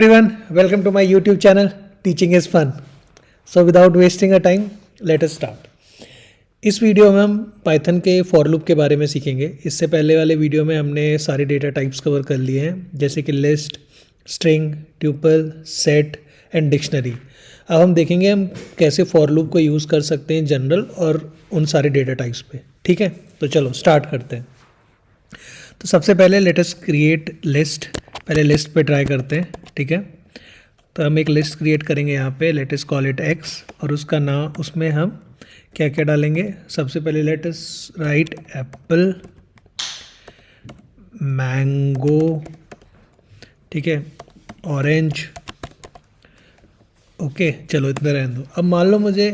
Everyone, welcome to my YouTube channel. Teaching is fun. So without wasting a time, let us start. इस video में हम Python के for loop के बारे में सीखेंगे. इससे पहले वाले वीडियो में हमने सारे डेटा टाइप्स कवर कर लिए हैं, जैसे कि list, string, tuple, set and dictionary. अब हम देखेंगे हम कैसे फॉर लूप को यूज़ कर सकते हैं जनरल और उन सारे डेटा टाइप्स पे. ठीक है, तो चलो स्टार्ट करते हैं. तो सबसे पहले लेट अस क्रिएट लिस्ट. पहले लिस्ट पे ट्राई करते हैं. ठीक है, तो हम एक लिस्ट क्रिएट करेंगे यहाँ पे. Late us call it x और उसका नाम, उसमें हम क्या क्या डालेंगे. सबसे पहले let us right Apple, mango, ठीक है, ऑरेंज. ओके, चलो इतना रहने दो. अब मान लो मुझे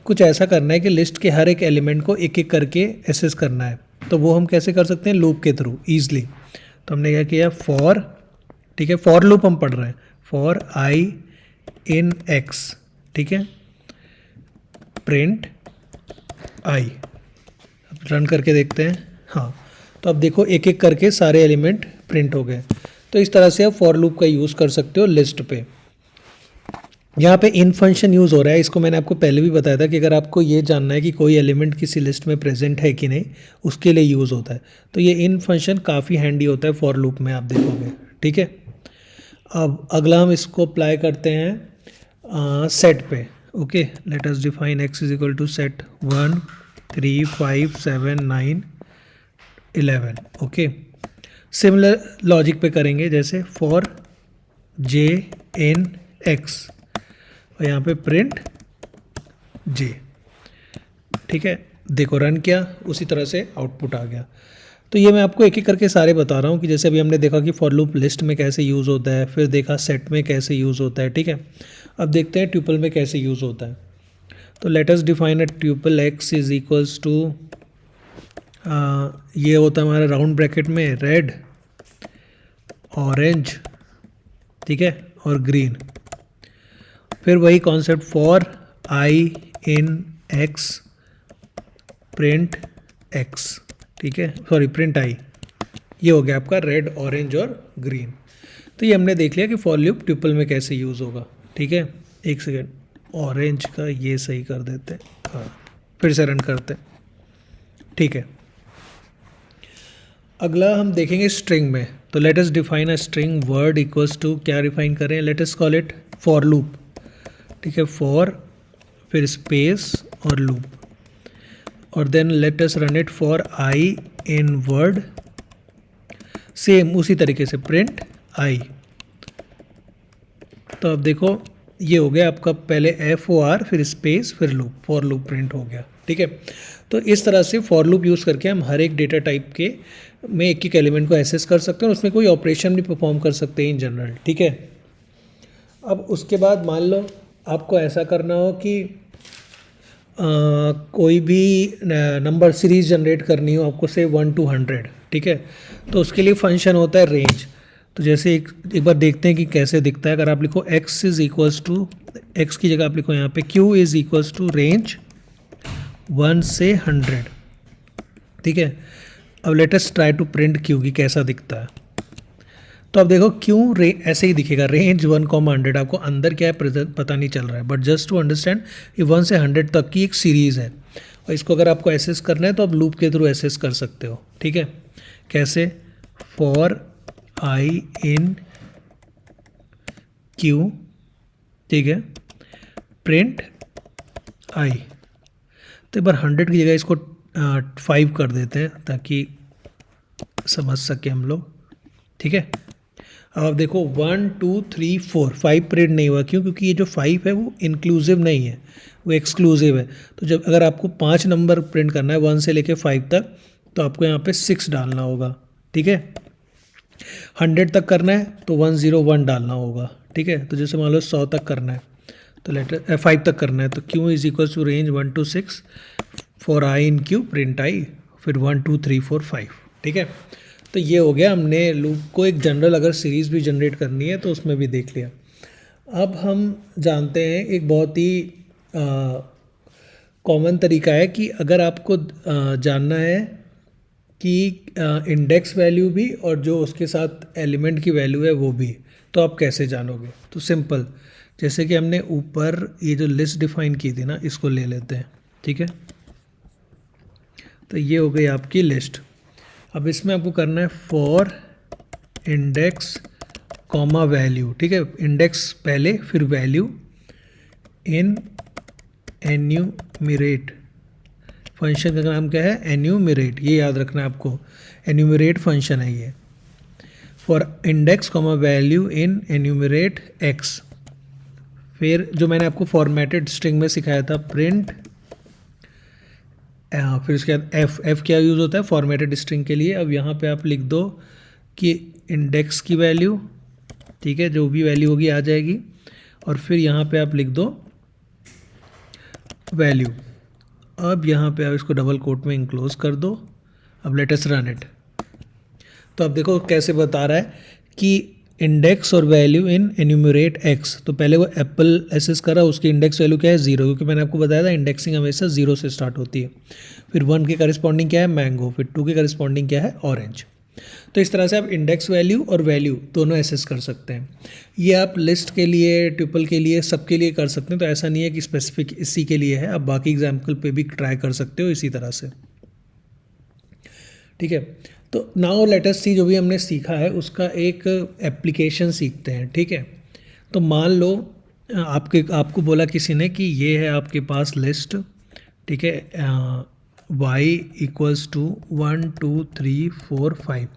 कुछ ऐसा करना है कि लिस्ट के हर एक एलिमेंट को एक एक करके एसेस करना है. तो वो हम कैसे कर सकते हैं? लूप के थ्रू ईजिली. तो हमने क्या किया, फॉर, ठीक है, फॉर लूप हम पढ़ रहे हैं. फॉर आई इन एक्स, ठीक है, प्रिंट आई. अब रन करके देखते हैं. हाँ, तो अब देखो एक एक करके सारे एलिमेंट प्रिंट हो गए. तो इस तरह से आप फॉर लूप का यूज़ कर सकते हो लिस्ट पे. यहाँ पे इन फंक्शन यूज़ हो रहा है. इसको मैंने आपको पहले भी बताया था कि अगर आपको ये जानना है कि कोई एलिमेंट किसी लिस्ट में प्रेजेंट है कि नहीं, उसके लिए यूज़ होता है. तो ये इन फंक्शन काफ़ी हैंडी होता है फॉर लूप में, आप देखोगे. ठीक है, अब अगला हम इसको अप्लाई करते हैं सेट पे. Okay, let us define x is equal to set 1 3 5 7 9 11. Okay, similar logic पे करेंगे, जैसे फॉर जे इन एक्स और यहाँ पे प्रिंट जे. ठीक है, देखो रन किया, उसी तरह से आउटपुट आ गया. तो ये मैं आपको एक एक करके सारे बता रहा हूँ कि जैसे अभी हमने देखा कि फॉर लूप लिस्ट में कैसे यूज़ होता है, फिर देखा सेट में कैसे यूज़ होता है. ठीक है, अब देखते हैं ट्यूपल में कैसे यूज़ होता है. तो let us define a tuple x is equals to, ये होता है हमारा राउंड ब्रैकेट में रेड, ऑरेंज, ठीक है, और ग्रीन. फिर वही concept for i in x print x, ठीक है, सॉरी प्रिंट आई. ये हो गया आपका रेड, ऑरेंज और ग्रीन. तो ये हमने देख लिया कि फॉर लूप ट्यूपल में कैसे यूज़ होगा. ठीक है, एक सेकेंड, ऑरेंज का ये सही कर देते हैं. हाँ, फिर से रन करते हैं. ठीक है, अगला हम देखेंगे स्ट्रिंग में. तो let us define a string word equals to, क्या डिफाइन करें, let us call it for loop. ठीक है, फॉर फिर स्पेस और लूप, और then let us run it for i in word. Same उसी तरीके से प्रिंट आई. तो अब देखो ये हो गया आपका, पहले एफ ओ आर फिर स्पेस फिर लूप, फॉर लूप प्रिंट हो गया. ठीक है, तो इस तरह से फॉर लूप यूज़ करके हम हर एक डेटा टाइप के में एक एक एलिमेंट को एक्सेस कर सकते हैं और उसमें कोई ऑपरेशन भी परफॉर्म कर सकते हैं इन जनरल. ठीक है, अब उसके बाद मान लो आपको ऐसा करना हो कि कोई भी नंबर सीरीज जनरेट करनी हो आपको, से 1 to 100. ठीक है, तो उसके लिए फंक्शन होता है रेंज. तो जैसे एक बार देखते हैं कि कैसे दिखता है. अगर आप लिखो x is equals to, x की जगह आप लिखो यहाँ पे q is equals to range 1 से 100. ठीक है, अब let us try to print q की कैसा दिखता है. तो अब देखो क्यों ऐसे ही दिखेगा, रेंज 1, 100. आपको अंदर क्या है पता नहीं चल रहा है, बट जस्ट टू अंडरस्टैंड ये 1 से 100 तक की एक सीरीज़ है. और इसको अगर आपको एसेस करना है तो आप लूप के थ्रू एसेस कर सकते हो. ठीक है, कैसे, फॉर आई इन क्यू, ठीक है, प्रिंट आई. तो एक बार 100 की जगह इसको 5 कर देते हैं ताकि समझ सके हम लोग. ठीक है, अब आप देखो 1 2 3 4 5 प्रिंट नहीं हुआ. क्यों? क्योंकि ये जो 5 है वो इंक्लूसिव नहीं है, वो एक्सक्लूसिव है. तो जब अगर आपको 5 नंबर प्रिंट करना है 1 से लेके 5 तक, तो आपको यहाँ पे 6 डालना होगा. ठीक है, 100 तक करना है तो 101 डालना होगा. ठीक है, तो जैसे मान लो 100 तक करना है तो लेटर 5 तक करना है तो q is equal to range 1 to 6 for i in q print i, फिर 1 2 3 4 5. ठीक है, तो ये हो गया, हमने लूप को एक जनरल अगर सीरीज़ भी जनरेट करनी है तो उसमें भी देख लिया. अब हम जानते हैं एक बहुत ही कॉमन तरीका है कि अगर आपको जानना है कि इंडेक्स वैल्यू भी और जो उसके साथ एलिमेंट की वैल्यू है वो भी, तो आप कैसे जानोगे? तो सिंपल, जैसे कि हमने ऊपर ये जो लिस्ट डिफाइन की थी ना, इसको ले लेते हैं, ठीक है। तो ये हो गई आपकी लिस्ट। अब इसमें आपको करना है फॉर इंडेक्स कॉमा वैल्यू, ठीक है। इंडेक्स पहले फिर वैल्यू इन एन्यूमरेट। फंक्शन का नाम क्या है? एन्यूमरेट, ये याद रखना है आपको, एन्यूमरेट फंक्शन है ये। For index comma value in enumerate x. फिर जो मैंने आपको फॉर्मेटेड स्ट्रिंग में सिखाया था प्रिंट, फिर उसके बाद एफ क्या यूज़ होता है फॉर्मेटेड स्ट्रिंग के लिए। अब यहाँ पे आप लिख दो कि इंडेक्स की वैल्यू, ठीक है, जो भी वैल्यू होगी आ जाएगी, और फिर यहाँ पे आप लिख दो वैल्यू। अब यहाँ पे आप इसको डबल कोट में इनक्लोज कर दो। अब लेट अस रन इट। तो अब देखो कैसे बता रहा है कि इंडेक्स और वैल्यू इन एन्यूमरेट एक्स। तो पहले वो एप्पल एसेस करा, उसकी इंडेक्स वैल्यू क्या है? 0, क्योंकि मैंने आपको बताया था इंडेक्सिंग हमेशा 0 से स्टार्ट होती है। फिर 1 के करस्पॉन्डिंग क्या है? मैंगो। फिर 2 के करस्पॉन्डिंग क्या है? ऑरेंज। तो इस तरह से आप इंडेक्स वैल्यू और वैल्यू दोनों एसेस कर सकते हैं। ये आप लिस्ट के लिए, ट्यूपल के लिए, सबके लिए कर सकते हैं। तो ऐसा नहीं है कि स्पेसिफिक इसी के लिए है, आप बाकी एग्जाम्पल पे भी ट्राई कर सकते हो इसी तरह से, ठीक है। तो नाउ लेट अस सी, जो भी हमने सीखा है उसका एक एप्लीकेशन सीखते हैं, ठीक है। तो मान लो आपको बोला किसी ने कि ये है आपके पास लिस्ट, ठीक है, y इक्वल्स टू 1 2 3 4 5,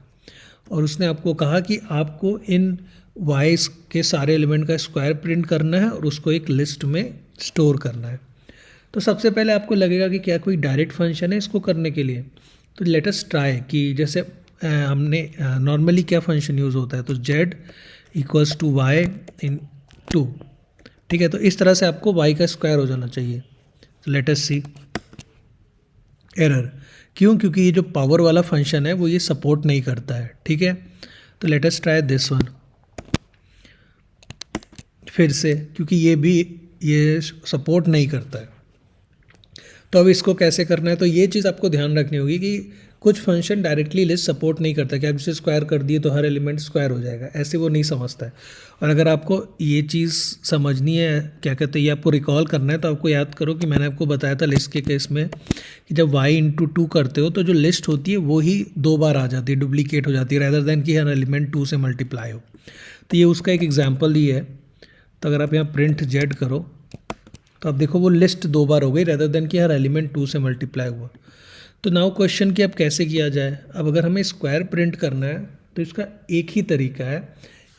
और उसने आपको कहा कि आपको इन y के सारे एलिमेंट का स्क्वायर प्रिंट करना है और उसको एक लिस्ट में स्टोर करना है। तो सबसे पहले आपको लगेगा कि क्या कोई डायरेक्ट फंक्शन है इसको करने के लिए। तो लेट अस ट्राई कि जैसे हमने नॉर्मली क्या फंक्शन यूज़ होता है, तो z इक्वल्स टू वाई इन 2, ठीक है। तो इस तरह से आपको y का स्क्वायर हो जाना चाहिए। तो लेट अस सी एरर, क्यों? क्योंकि ये जो पावर वाला फंक्शन है वो ये सपोर्ट नहीं करता है, ठीक है। तो let us try this one फिर से, क्योंकि ये सपोर्ट नहीं करता है। तो अब इसको कैसे करना है? तो ये चीज़ आपको ध्यान रखनी होगी कि कुछ फंक्शन डायरेक्टली लिस्ट सपोर्ट नहीं करता कि आप इसे स्क्वायर कर दिए तो हर एलिमेंट स्क्वायर हो जाएगा, ऐसे वो नहीं समझता है। और अगर आपको ये चीज़ समझनी है, क्या कहते हैं, ये आपको रिकॉल करना है, तो आपको याद करो कि मैंने आपको बताया था लिस्ट के केस में कि जब y इंटू 2 करते हो तो जो लिस्ट होती है वो ही 2 बार आ जाती है, डुप्लीकेट हो जाती है, रैदर देन कि हर एलिमेंट 2 से मल्टीप्लाई हो। तो ये उसका एक एग्जाम्पल ही है। तो अगर आप यहाँ प्रिंट जेड करो तो अब देखो वो लिस्ट 2 बार हो गई, रेदर देन कि हर एलिमेंट 2 से मल्टीप्लाई हुआ। तो नाउ क्वेश्चन कि अब कैसे किया जाए। अब अगर हमें स्क्वायर प्रिंट करना है तो इसका एक ही तरीका है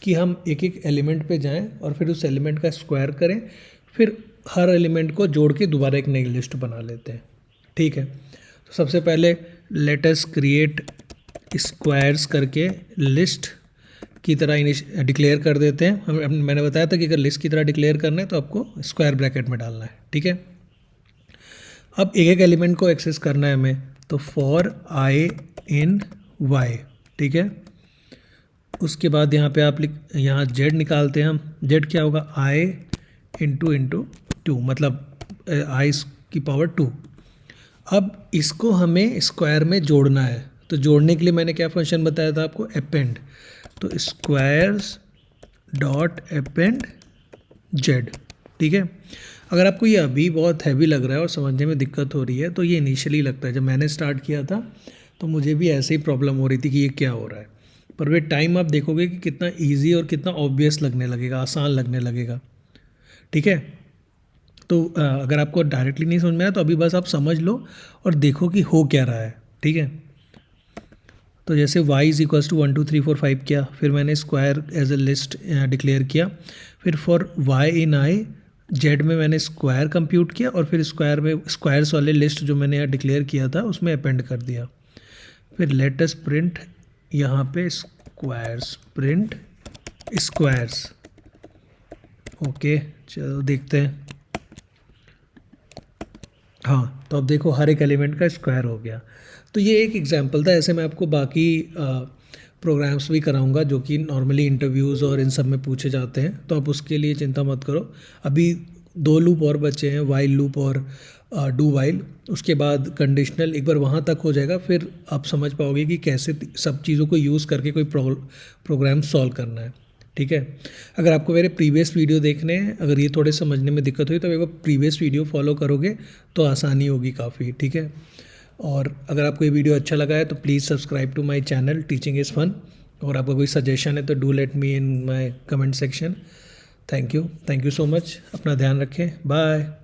कि हम एक एक एलिमेंट पे जाएं और फिर उस एलिमेंट का स्क्वायर करें, फिर हर एलिमेंट को जोड़ के दोबारा एक नई लिस्ट बना लेते हैं, ठीक है। तो सबसे पहले लेट अस क्रिएट स्क्वायर्स करके लिस्ट की तरह डिक्लेयर कर देते हैं। मैंने बताया था कि अगर लिस्ट की तरह डिक्लेयर करना है तो आपको स्क्वायर ब्रैकेट में डालना है, ठीक है। अब एक एक एलिमेंट को एक्सेस करना है हमें, तो फॉर आई इन वाई, ठीक है। उसके बाद यहाँ पे आप यहाँ जेड निकालते हैं हम। जेड क्या होगा? आई इंटू 2, मतलब आई की पावर 2। अब इसको हमें स्क्वायर में जोड़ना है। तो जोड़ने के लिए मैंने क्या फंक्शन बताया था आपको? अपेंड। तो स्क्वायर्स डॉट अपेंड जेड, ठीक है। अगर आपको ये अभी बहुत हैवी लग रहा है और समझने में दिक्कत हो रही है, तो ये इनिशियली लगता है। जब मैंने स्टार्ट किया था तो मुझे भी ऐसे ही प्रॉब्लम हो रही थी कि ये क्या हो रहा है, पर वे टाइम आप देखोगे कि कितना ईजी और कितना ऑब्वियस लगने लगेगा, आसान लगने लगेगा, ठीक है। तो अगर आपको डायरेक्टली नहीं समझ में आया तो अभी बस आप समझ लो और देखो कि हो क्या रहा है, ठीक है। तो जैसे y इज इक्वल्स टू 1 2 3 4 5 किया, फिर मैंने square as a list declare किया, फिर for y in i z में मैंने स्क्वायर कंप्यूट किया, और फिर स्क्वायर में स्क्वायर्स वाले लिस्ट जो मैंने यहाँ डिक्लेयर किया था उसमें अपेंड कर दिया। फिर लेट अस प्रिंट यहाँ पे स्क्वायर्स, प्रिंट स्क्वायर्स, ओके। चलो देखते हैं। हाँ, तो अब देखो हर एक एलिमेंट का स्क्वायर हो गया। तो ये एक एग्जांपल था। ऐसे मैं आपको बाकी प्रोग्राम्स भी कराऊंगा जो कि नॉर्मली इंटरव्यूज़ और इन सब में पूछे जाते हैं, तो आप उसके लिए चिंता मत करो। अभी 2 लूप और बचे हैं, वाइल लूप और डू वाइल। उसके बाद कंडीशनल एक बार वहाँ तक हो जाएगा, फिर आप समझ पाओगे कि कैसे सब चीज़ों को यूज़ करके कोई प्रोग्राम सॉल्व करना है, ठीक है। अगर आपको मेरे प्रीवियस वीडियो देखने हैं, अगर ये थोड़े समझने में दिक्कत हुई तो एक बार प्रीवियस वीडियो फॉलो करोगे तो आसानी होगी काफ़ी, ठीक है। और अगर आपको ये वीडियो अच्छा लगा है तो please subscribe to my channel teaching is fun. और आपका कोई सजेशन है तो do let me in my comment section. Thank you so much. अपना ध्यान रखें। बाय।